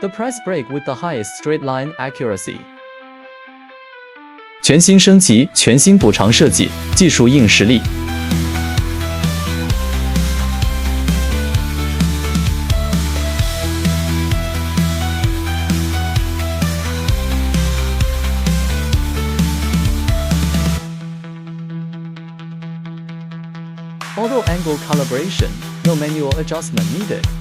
The press brake with the highest straight line accuracy. 全新升级，全新补偿设计，技术硬实力。Auto angle calibration, no manual adjustment needed.